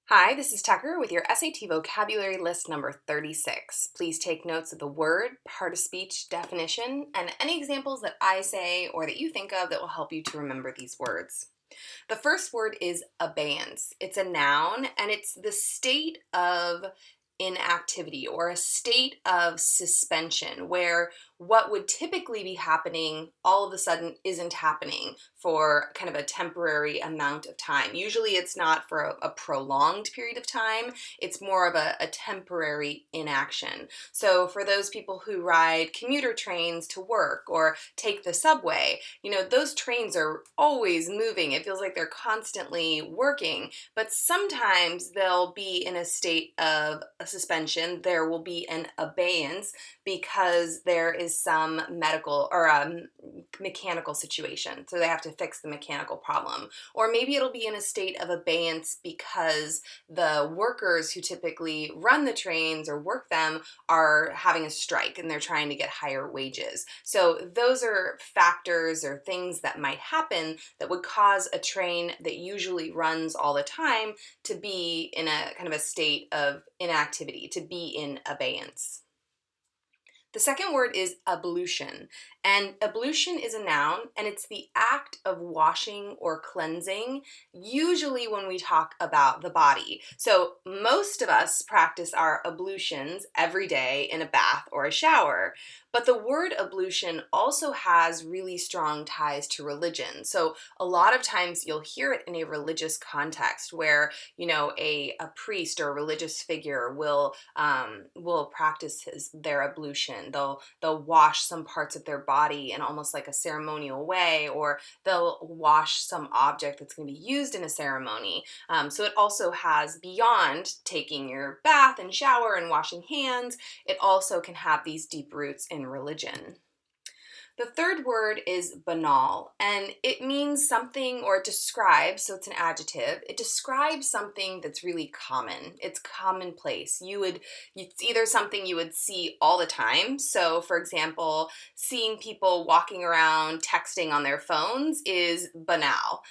Hi, this is Tucker with your SAT vocabulary list number 36. Please take notes of the word, part of speech, definition, and any examples that I say or that you think of that will help you to remember these words. The first word is abeyance. It's a noun and it's the state of inactivity or a state of suspension where what would typically be happening all of a sudden isn't happening for kind of a temporary amount of time. Usually it's not for a prolonged period of time, it's more of a temporary inaction. So for those people who ride commuter trains to work or take the subway, those trains are always moving. It feels like they're constantly working, but sometimes they'll be in a state of a suspension. There will be an abeyance because there is some medical or mechanical situation. So they have to fix the mechanical problem. Or maybe it'll be in a state of abeyance because the workers who typically run the trains or work them are having a strike and they're trying to get higher wages. So those are factors or things that might happen that would cause a train that usually runs all the time to be in a kind of a state of inactivity, to be in abeyance. The second word is ablution, and ablution is a noun, and it's the act of washing or cleansing, usually when we talk about the body. So most of us practice our ablutions every day in a bath or a shower, but the word ablution also has really strong ties to religion. So a lot of times you'll hear it in a religious context where, a priest or a religious figure will practice their ablution. They'll wash some parts of their body in almost like a ceremonial way, or they'll wash some object that's going to be used in a ceremony. So it also has, beyond taking your bath and shower and washing hands, it also can have these deep roots in religion. The third word is banal, and it means something, or it describes, so it's an adjective, it describes something that's really common. It's commonplace. It's either something you would see all the time. So for example, seeing people walking around texting on their phones is banal.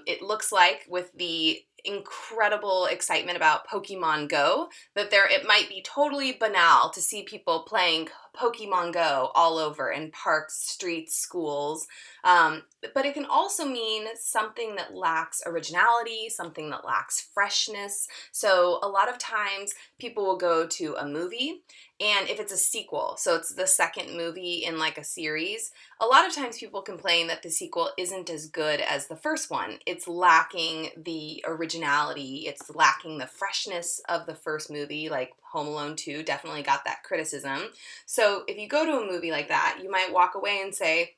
It looks like, with the incredible excitement about Pokemon Go, that it might be totally banal to see people playing Pokemon Go all over in parks, streets, schools. But it can also mean something that lacks originality, something that lacks freshness. So a lot of times people will go to a movie, and if it's a sequel, so it's the second movie in like a series, a lot of times people complain that the sequel isn't as good as the first one. It's lacking the originality, it's lacking the freshness of the first movie, like Home Alone 2 definitely got that criticism. So if you go to a movie like that, you might walk away and say,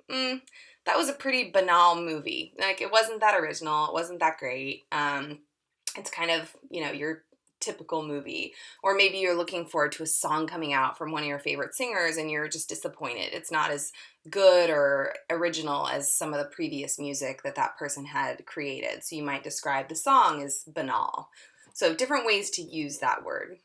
that was a pretty banal movie. Like, it wasn't that original, it wasn't that great. It's kind of, your typical movie. Or maybe you're looking forward to a song coming out from one of your favorite singers and you're just disappointed. It's not as good or original as some of the previous music that person had created. So you might describe the song as banal. So different ways to use that word.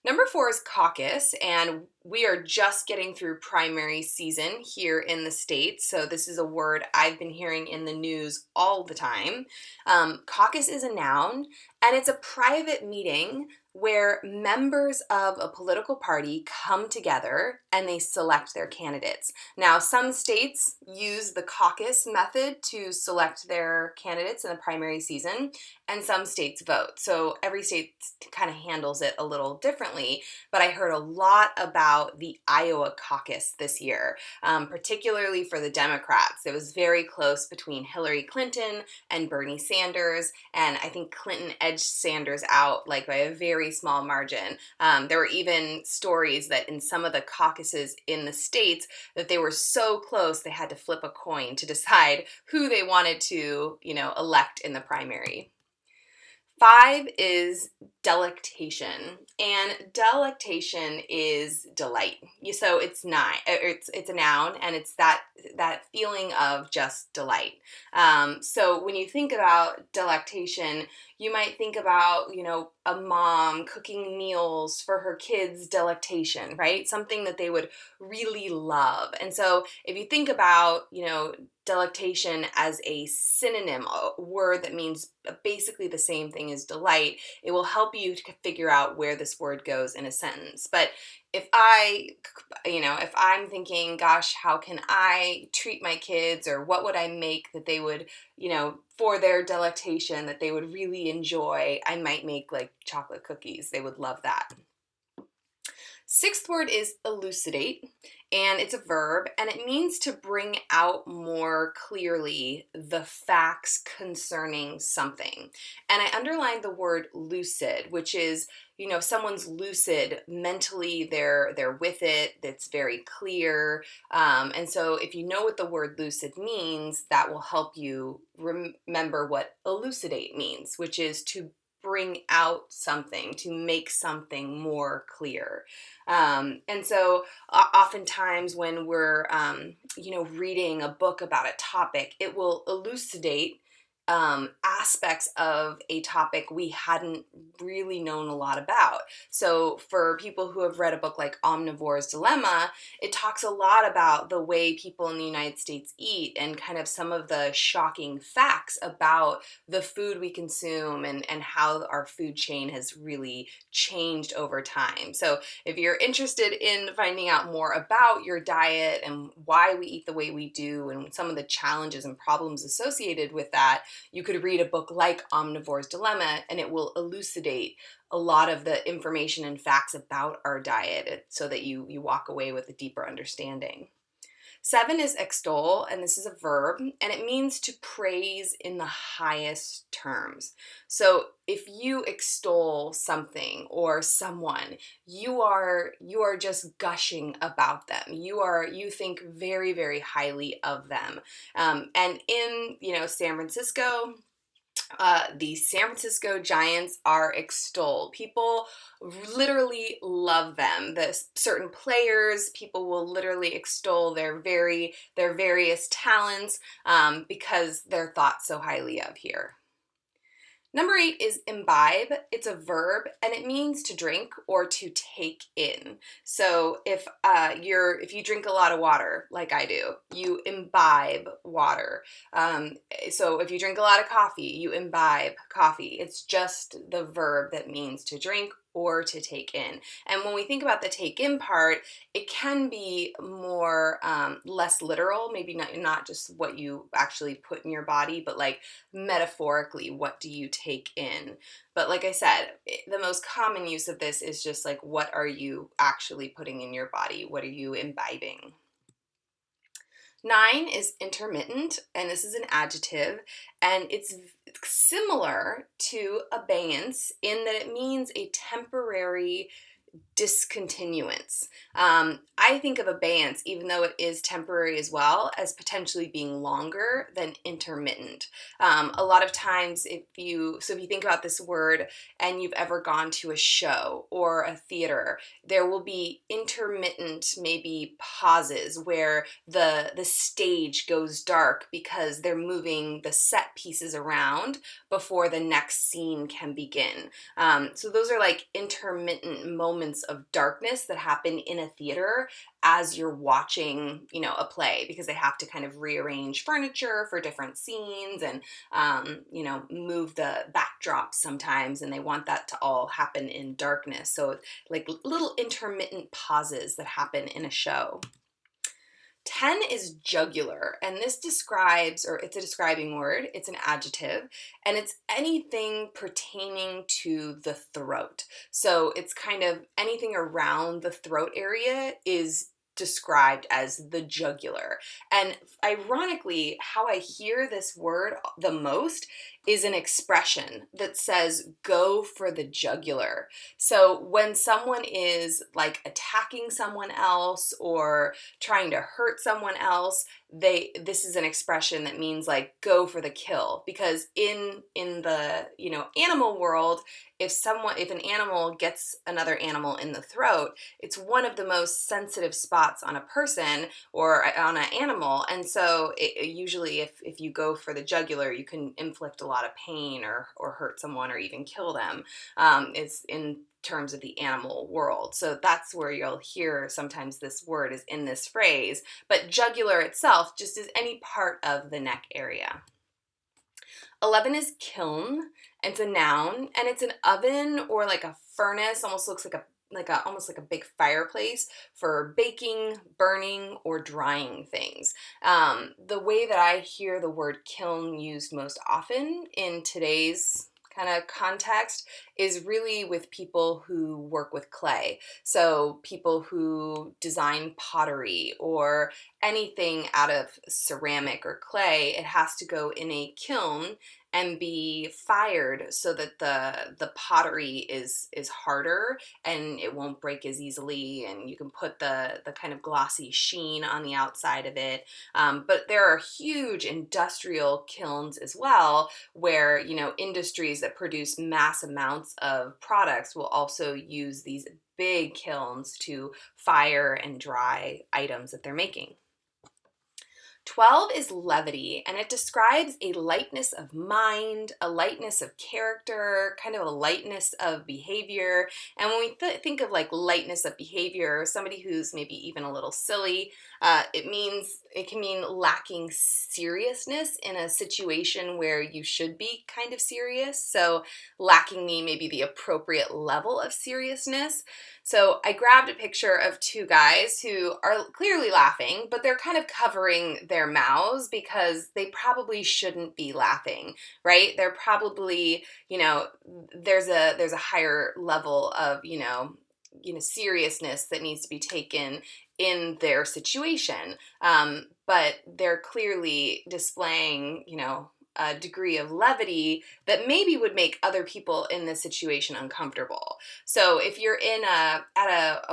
Number 4 is caucus, and we are just getting through primary season here in the States, so this is a word I've been hearing in the news all the time. Caucus is a noun, and it's a private meeting where members of a political party come together and they select their candidates. Now, some states use the caucus method to select their candidates in the primary season, and some states vote. So every state kind of handles it a little differently, but I heard a lot about the Iowa caucus this year, particularly for the Democrats. It was very close between Hillary Clinton and Bernie Sanders, and I think Clinton edged Sanders out like by a very small margin. There were even stories that in some of the caucuses in the states that they were so close they had to flip a coin to decide who they wanted to, elect in the primary. 5 is delectation, and delectation is delight. So it's a noun, and it's that feeling of just delight. So when you think about delectation, you might think about, a mom cooking meals for her kids' delectation, right? Something that they would really love. And so if you think about, delectation as a synonym, a word that means basically the same thing as delight, it will help you to figure out where this word goes in a sentence. But if if I'm thinking, gosh, how can I treat my kids, or what would I make that they would, for their delectation, that they would really enjoy, I might make like chocolate cookies. They would love that. Sixth word is elucidate, and it's a verb, and it means to bring out more clearly the facts concerning something. And I underlined the word lucid, which is, someone's lucid mentally, they're with it, it's very clear. And so if you know what the word lucid means, that will help you remember what elucidate means, which is to bring out something, to make something more clear. And so oftentimes when we're, reading a book about a topic, it will elucidate aspects of a topic we hadn't really known a lot about. So for people who have read a book like Omnivore's Dilemma, it talks a lot about the way people in the United States eat and kind of some of the shocking facts about the food we consume and how our food chain has really changed over time. So if you're interested in finding out more about your diet and why we eat the way we do and some of the challenges and problems associated with that, you could read a book like Omnivore's Dilemma, and it will elucidate a lot of the information and facts about our diet so that you walk away with a deeper understanding. 7 is extol, and this is a verb, and it means to praise in the highest terms. So if you extol something or someone, you are just gushing about them. You think very, very highly of them. And in San Francisco, the San Francisco Giants are extolled. People literally love them. The certain players, people will literally extol their various talents because they're thought so highly of here. Number 8 is imbibe. It's a verb, and it means to drink or to take in. So if you drink a lot of water, like I do, you imbibe water. So if you drink a lot of coffee, you imbibe coffee. It's just the verb that means to drink or to take in. And when we think about the take in part, it can be more less literal, maybe not just what you actually put in your body, but like metaphorically, what do you take in? But like I said, the most common use of this is just like, what are you actually putting in your body? What are you imbibing? 9 is intermittent, and this is an adjective, and it's similar to abeyance in that it means a temporary discontinuance. I think of abeyance, even though it is temporary as well, as potentially being longer than intermittent. A lot of times, if you think about this word and you've ever gone to a show or a theater, there will be intermittent, maybe pauses where the stage goes dark because they're moving the set pieces around before the next scene can begin. So those are like intermittent moments of darkness that happen in a theater as you're watching, a play, because they have to kind of rearrange furniture for different scenes and, move the backdrops sometimes, and they want that to all happen in darkness. So like little intermittent pauses that happen in a show. 10 is jugular, and this describes, or it's a describing word, it's an adjective, and it's anything pertaining to the throat. So it's kind of anything around the throat area is described as the jugular. And ironically, how I hear this word the most is an expression that says, go for the jugular. So when someone is like attacking someone else or trying to hurt someone else, this is an expression that means like go for the kill. Because in the animal world, if an animal gets another animal in the throat, it's one of the most sensitive spots on a person or on an animal. And so usually if you go for the jugular, you can inflict a lot lot of pain or hurt someone or even kill them. It's in terms of the animal world. So that's where you'll hear sometimes this word is in this phrase, but jugular itself just is any part of the neck area. 11 is kiln. It's a noun, and it's an oven or like a furnace, almost looks almost like a big fireplace for baking, burning, or drying things. The way that I hear the word kiln used most often in today's kind of context is really with people who work with clay. So people who design pottery or anything out of ceramic or clay, it has to go in a kiln and be fired so that the pottery is harder and it won't break as easily, and you can put the kind of glossy sheen on the outside of it. But there are huge industrial kilns as well, where industries that produce mass amounts of products will also use these big kilns to fire and dry items that they're making. 12 is levity, and it describes a lightness of mind, a lightness of character, kind of a lightness of behavior. And when we think of like lightness of behavior, somebody who's maybe even a little silly, it can mean lacking seriousness in a situation where you should be kind of serious. So lacking maybe the appropriate level of seriousness. So I grabbed a picture of two guys who are clearly laughing, but they're kind of covering their mouths because they probably shouldn't be laughing, right? They're probably, there's a higher level of, seriousness that needs to be taken in their situation. But they're clearly displaying, a degree of levity that maybe would make other people in this situation uncomfortable. So if you're at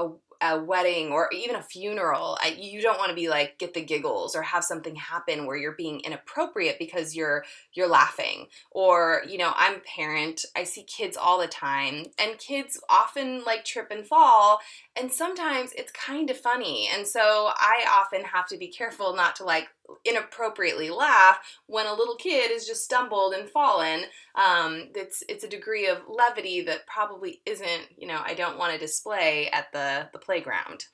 a wedding or even a funeral, you don't want to be like get the giggles or have something happen where you're being inappropriate because you're laughing. Or I'm a parent, I see kids all the time, and kids often like trip and fall, and sometimes it's kind of funny, and so I often have to be careful not to like inappropriately laugh when a little kid has just stumbled and fallen. It's a degree of levity that probably isn't, I don't want to display at the playground.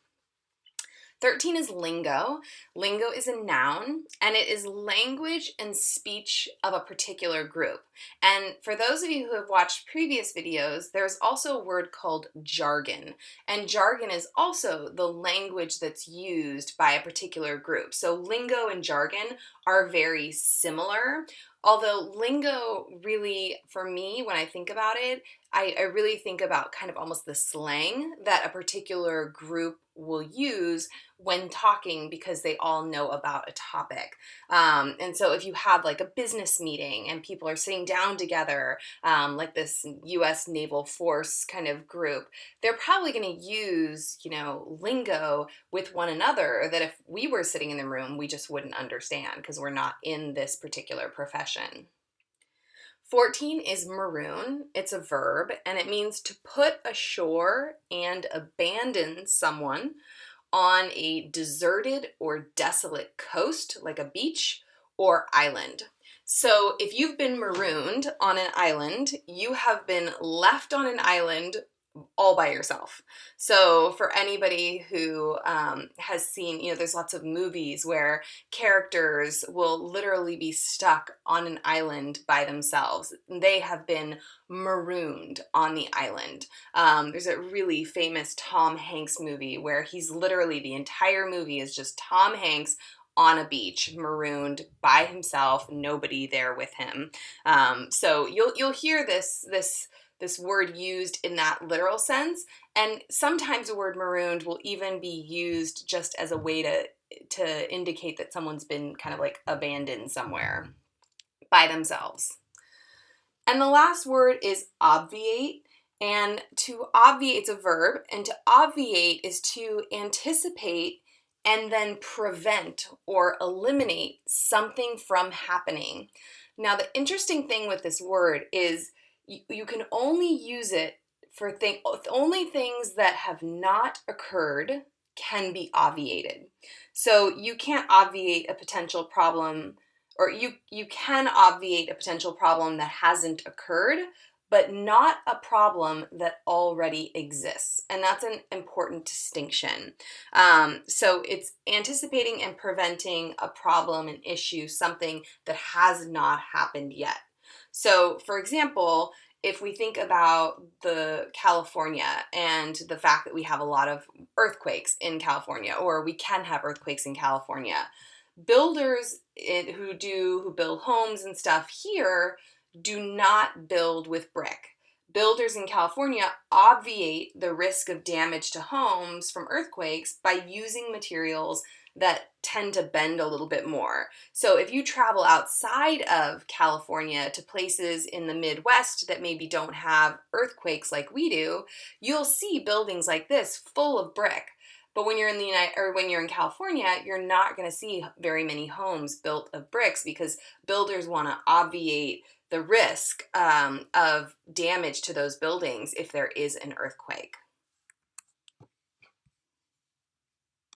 13 is lingo. Lingo is a noun, and it is language and speech of a particular group. And for those of you who have watched previous videos, there's also a word called jargon. And jargon is also the language that's used by a particular group. So lingo and jargon are very similar. Although lingo really, for me, when I think about it, I really think about kind of almost the slang that a particular group will use when talking because they all know about a topic. And so if you have like a business meeting and people are sitting down together, like this US Naval Force kind of group, they're probably going to use, lingo with one another that if we were sitting in the room, we just wouldn't understand because we're not in this particular profession. 14 is maroon. It's a verb, and it means to put ashore and abandon someone on a deserted or desolate coast, like a beach or island. So if you've been marooned on an island, you have been left on an island all by yourself. So for anybody who has seen, there's lots of movies where characters will literally be stuck on an island by themselves. They have been marooned on the island. There's a really famous Tom Hanks movie where he's literally, the entire movie is just Tom Hanks on a beach, marooned by himself, nobody there with him. So you'll hear this word used in that literal sense, and sometimes the word marooned will even be used just as a way to indicate that someone's been kind of like abandoned somewhere by themselves. And the last word is obviate, and to obviate is a verb, and to obviate is to anticipate and then prevent or eliminate something from happening. Now, the interesting thing with this word is you can only use it for only things that have not occurred can be obviated. So you can't obviate a potential problem or you can obviate a potential problem that hasn't occurred, but not a problem that already exists. And that's an important distinction. So it's anticipating and preventing a problem, an issue, something that has not happened yet. So, for example, if we think about the California and the fact that we have a lot of earthquakes in California, or we can have earthquakes in California, builders who build homes and stuff here do not build with brick. Builders in California obviate the risk of damage to homes from earthquakes by using materials that tend to bend a little bit more. So if you travel outside of California to places in the Midwest that maybe don't have earthquakes like we do, you'll see buildings like this full of brick. But when you're when you're in California, you're not going to see very many homes built of bricks because builders want to obviate the risk of damage to those buildings if there is an earthquake.